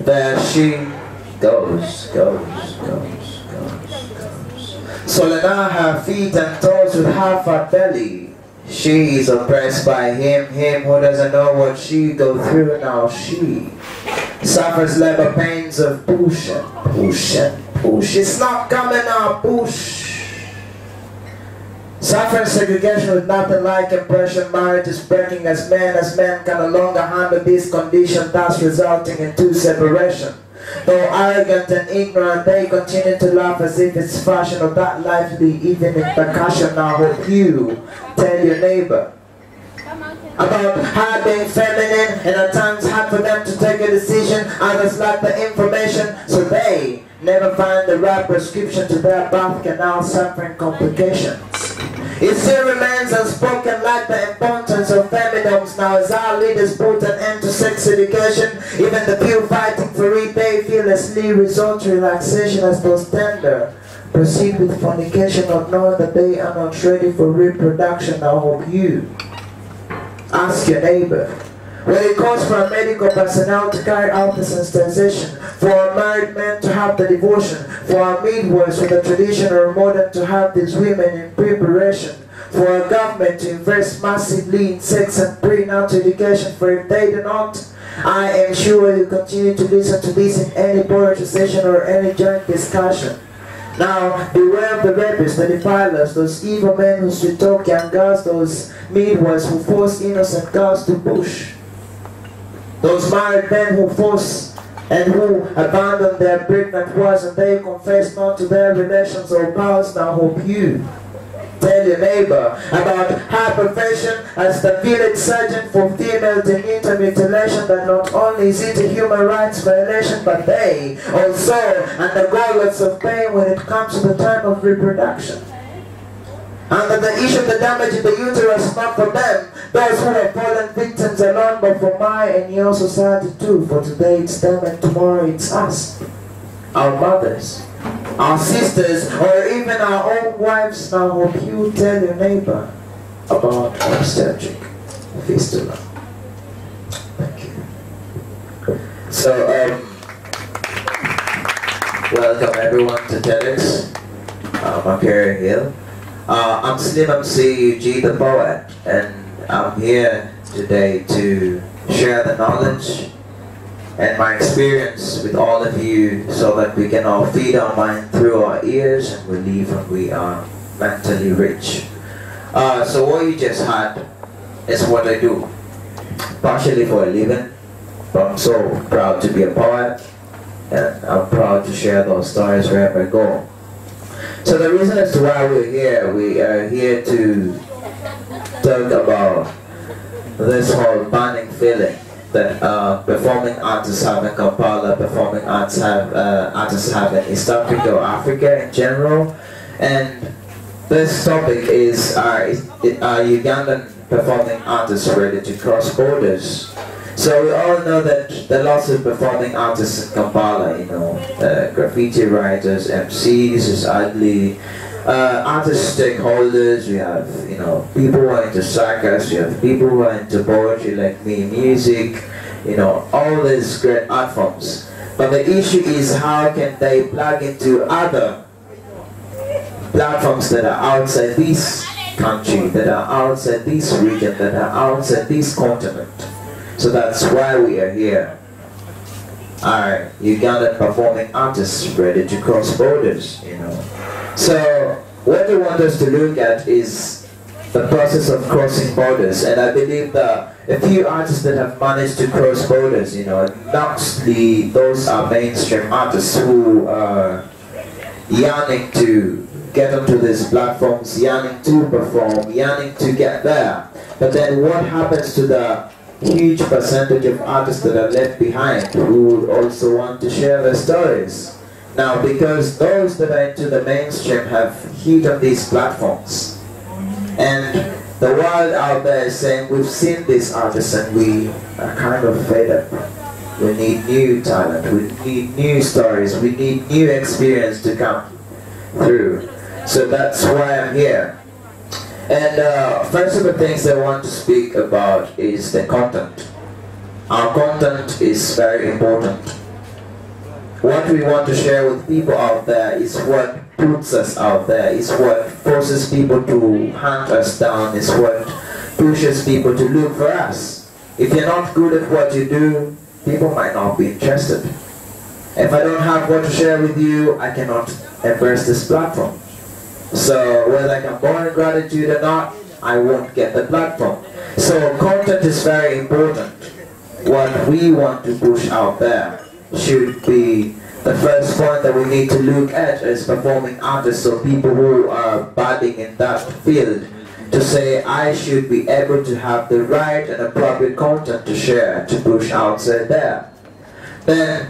There she goes. Swollen are her feet and toes with half her belly. She is oppressed by him who doesn't know what she go through now. She suffers labor pains of push. It's not coming out, push. Suffering segregation with nothing like impression. Marriage is breaking as men can no longer handle this condition, thus resulting in two separation. Though arrogant and ignorant, they continue to laugh as if it's fashion or that lively, even in percussion. Now hope you tell your neighbor about her being feminine, and at times hard for them to take a decision. Others lack the information, so they never find the right prescription to their birth canal suffering complications. It still remains unspoken like the importance of feminidoms. Now as our leaders put an end to sex education, even the few fighting for it, they fearlessly resort to relaxation as those tender proceed with fornication, not knowing that they are not ready for reproduction. I hope you ask your neighbor what it costs for a medical personnel to carry out the sensitization, for a married man to have the devotion, for our midwives for the traditional modern to have these women in preparation, for a government to invest massively in sex and prenatal education, for if they do not, I am sure you continue to listen to this in any poetry session or any joint discussion. Now, beware of the rapists, the defilers, those evil men who should talk young girls, those midwives who force innocent girls to push, those married men who force and who abandon their pregnant wives and they confess not to their relations or vows. Now hope you tell your neighbor about her profession as the village surgeon for female genital mutilation, that not only is it a human rights violation, but they also undergo lots of pain when it comes to the time of reproduction. And that the issue of the damage in the uterus is not for them, those who have fallen victims alone, but for my and your society too. For today it's them and tomorrow it's us, our mothers, our sisters, or even our own wives. Now hope you tell your neighbor about obstetric fistula. Thank you. So, welcome everyone to TEDxMakerereRehill. I'm Emcee UG the poet, and I'm here today to share the knowledge and my experience with all of you so that we can all feed our mind through our ears and we leave when we are mentally rich. So what you just had is what I do, partially for a living, but I'm so proud to be a poet and I'm proud to share those stories wherever I go. So the reason as to why we are here to talk about this whole burning feeling that performing artists have in Kampala, performing artists have in East Africa or Africa in general. And this topic is are Ugandan performing artists ready to cross borders? So we all know that there are lots of performing artists in Kampala, you know, graffiti writers, MCs, is ugly, artist stakeholders. We have, you know, people who are into circus, you have people who are into poetry like me, music, you know, all these great art forms. But the issue is how can they plug into other platforms that are outside this country, that are outside this region, that are outside this continent. So that's why we are here. Are Ugandan performing artists ready to cross borders, you know? So what we want us to look at is the process of crossing borders, and I believe that a few artists that have managed to cross borders, you know, mostly those are mainstream artists who are yearning to get onto these platforms, yearning to perform, yearning to get there. But then what happens to the huge percentage of artists that are left behind who would also want to share their stories? Now, because those that are into the mainstream have hit on these platforms, and the world out there is saying, we've seen these artists and we are kind of fed up. We need new talent, we need new stories, we need new experience to come through. So that's why I'm here. And first of the things I want to speak about is the content. our content is very important. What we want to share with people out there is what puts us out there, is what forces people to hunt us down, is what pushes people to look for us. If you're not good at what you do, people might not be interested. If I don't have what to share with you, I cannot embrace this platform. So whether I can born in gratitude or not, I won't get the platform. So content is very important. What we want to push out there should be the first point that we need to look at as performing artists, or people who are budding in that field, to say, I should be able to have the right and appropriate content to share, to push outside there. Then,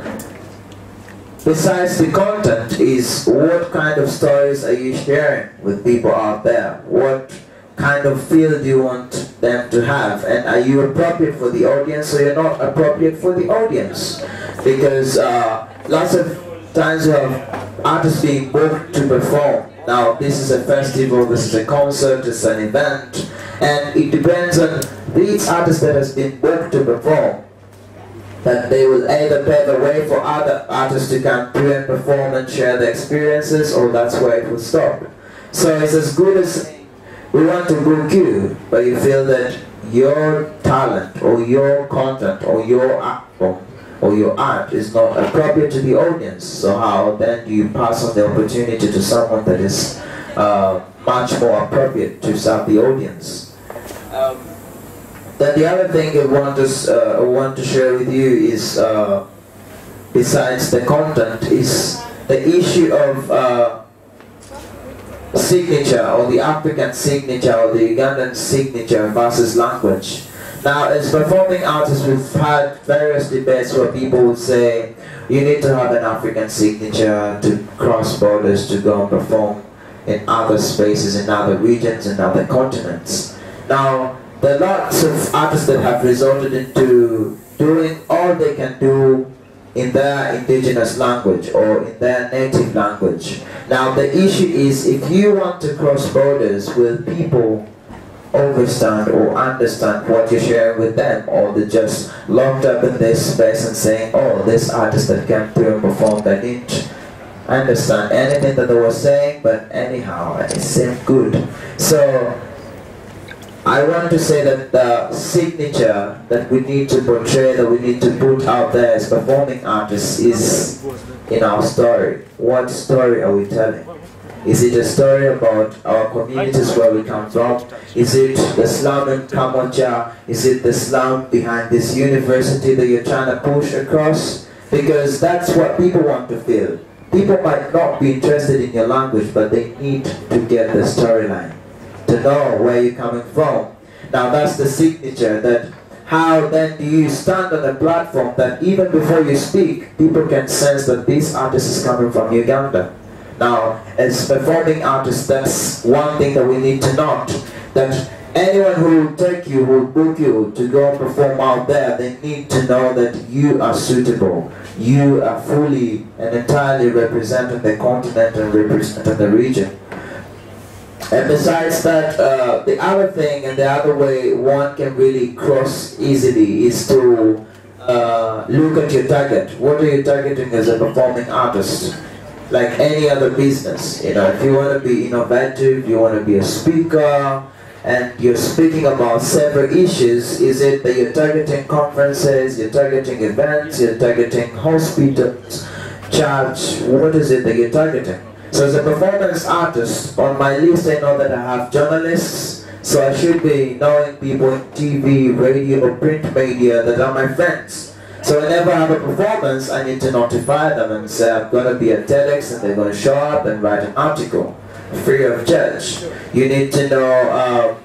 besides the content, is what kind of stories are you sharing with people out there? What kind of field do you want them to have? And are you appropriate for the audience, or you're not appropriate for the audience? Because lots of times you have artists being booked to perform. Now, this is a festival, this is a concert, it's an event, and it depends on each artist that has been booked to perform, that they will either pave the way for other artists to come through and perform and share their experiences, or that's where it will stop. So it's as good as we want to book you, but you feel that your talent or your content or your album or your art is not appropriate to the audience. So how then do you pass on the opportunity to someone that is much more appropriate to serve the audience? Then the other thing I want to share with you is, besides the content, is the issue of signature, or the African signature, or the Ugandan signature versus language. Now, as performing artists, we've had various debates where people would say, you need to have an African signature to cross borders, to go and perform in other spaces, in other regions, in other continents. Now, there are lots of artists that have resorted into doing all they can do in their indigenous language or in their native language. Now, the issue is, if you want to cross borders, will people understand or understand what you're sharing with them, or they're just locked up in this space and saying, oh, this artist that came through and performed, I didn't understand anything that they were saying, but anyhow, it seemed good. So I want to say that the signature that we need to portray, that we need to put out there as performing artists, is in our story. What story are we telling? Is it a story about our communities where we come from? Is it the slum in Kampala? Is it the slum behind this university that you're trying to push across? Because that's what people want to feel. People might not be interested in your language, but they need to get the storyline, to know where you're coming from. Now that's the signature. That how then do you stand on a platform that even before you speak, people can sense that this artist is coming from Uganda? Now, as performing artists, that's one thing that we need to note, that anyone who will take you, who will book you to go and perform out there, they need to know that you are suitable. You are fully and entirely representing the continent and representing the region. And besides that, the other thing and the other way one can really cross easily is to look at your target. What are you targeting as a performing artist? Like any other business, you know, if you want to be innovative, you want to be a speaker, and you're speaking about several issues, is it that you're targeting conferences, you're targeting events, you're targeting hospitals, church, what is it that you're targeting? So as a performance artist, on my list I know that I have journalists, so I should be knowing people in TV, radio, or print media that are my friends. So whenever I have a performance, I need to notify them and say I'm going to be at TEDx, and they're going to show up and write an article, free of charge. You need to know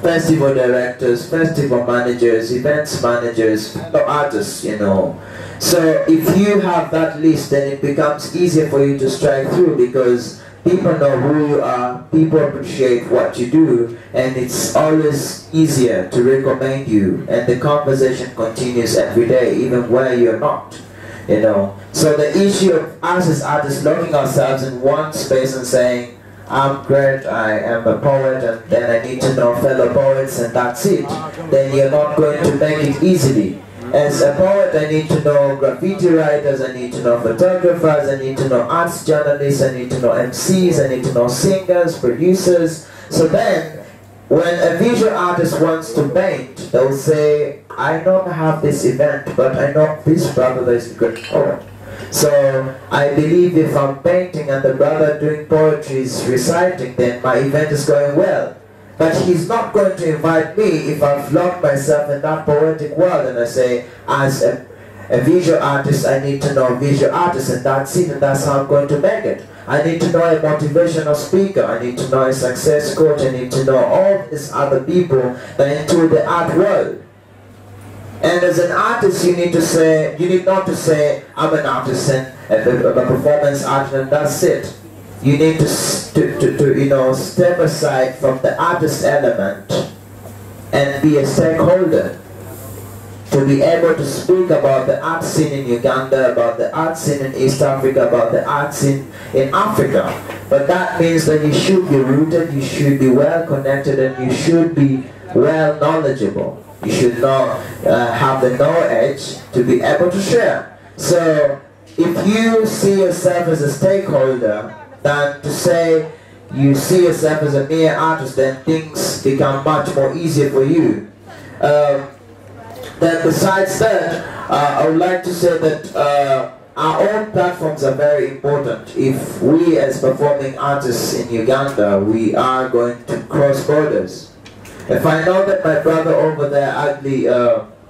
festival directors, festival managers, events managers, fellow artists, you know. So if you have that list, then it becomes easier for you to strike through, because people know who you are, people appreciate what you do, and it's always easier to recommend you, and the conversation continues every day, even where you're not, you know. So the issue of us as artists locking ourselves in one space and saying, I'm great, I am a poet, and then I need to know fellow poets, and that's it, then you're not going to make it easily. As a poet, I need to know graffiti writers, I need to know photographers, I need to know arts journalists, I need to know MCs, I need to know singers, producers. So then, when a visual artist wants to paint, they'll say, I don't have this event, but I know this brother that is a good poet. So I believe if I'm painting and the brother doing poetry is reciting, then my event is going well. But he's not going to invite me if I've locked myself in that poetic world and I say, as a visual artist, I need to know visual artists, and that's it, and that's how I'm going to make it. I need to know a motivational speaker, I need to know a success coach, I need to know all these other people that are into the art world. And as an artist, you need not to say, I'm an artist and a performance artist and that's it. You need to step aside from the artist element and be a stakeholder to be able to speak about the art scene in Uganda, about the art scene in East Africa, about the art scene in Africa. But that means that you should be rooted, you should be well connected, and you should be well knowledgeable. You should have the knowledge to be able to share. So if you see yourself as a stakeholder, than to say you see yourself as a mere artist, then things become much more easier for you. Then besides that, I would like to say that our own platforms are very important. If we as performing artists in Uganda, we are going to cross borders. If I know that my brother over there Ugly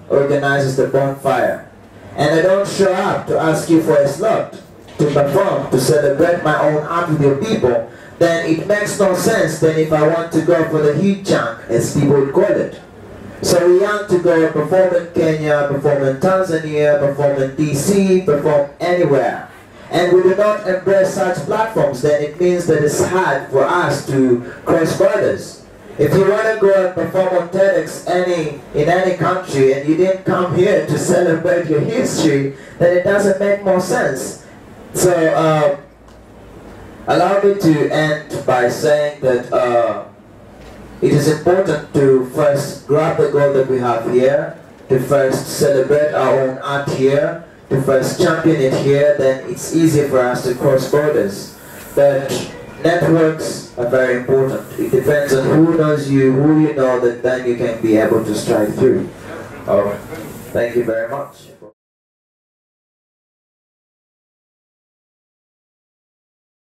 organizes the bonfire, and I don't show up to ask you for a slot, to perform, to celebrate my own art with your people, then it makes no sense than if I want to go for the heat chunk, as people would call it. So we want to go perform in Kenya, perform in Tanzania, perform in DC, perform anywhere. And we do not embrace such platforms, then it means that it's hard for us to cross borders. If you want to go and perform on TEDx in any country and you didn't come here to celebrate your history, then it doesn't make more sense. So, allow me to end by saying that it is important to first grab the goal that we have here, to first celebrate our own art here, to first champion it here, then it's easier for us to cross borders. But networks are very important. It depends on who knows you, who you know, that then you can be able to strike through. Thank you very much.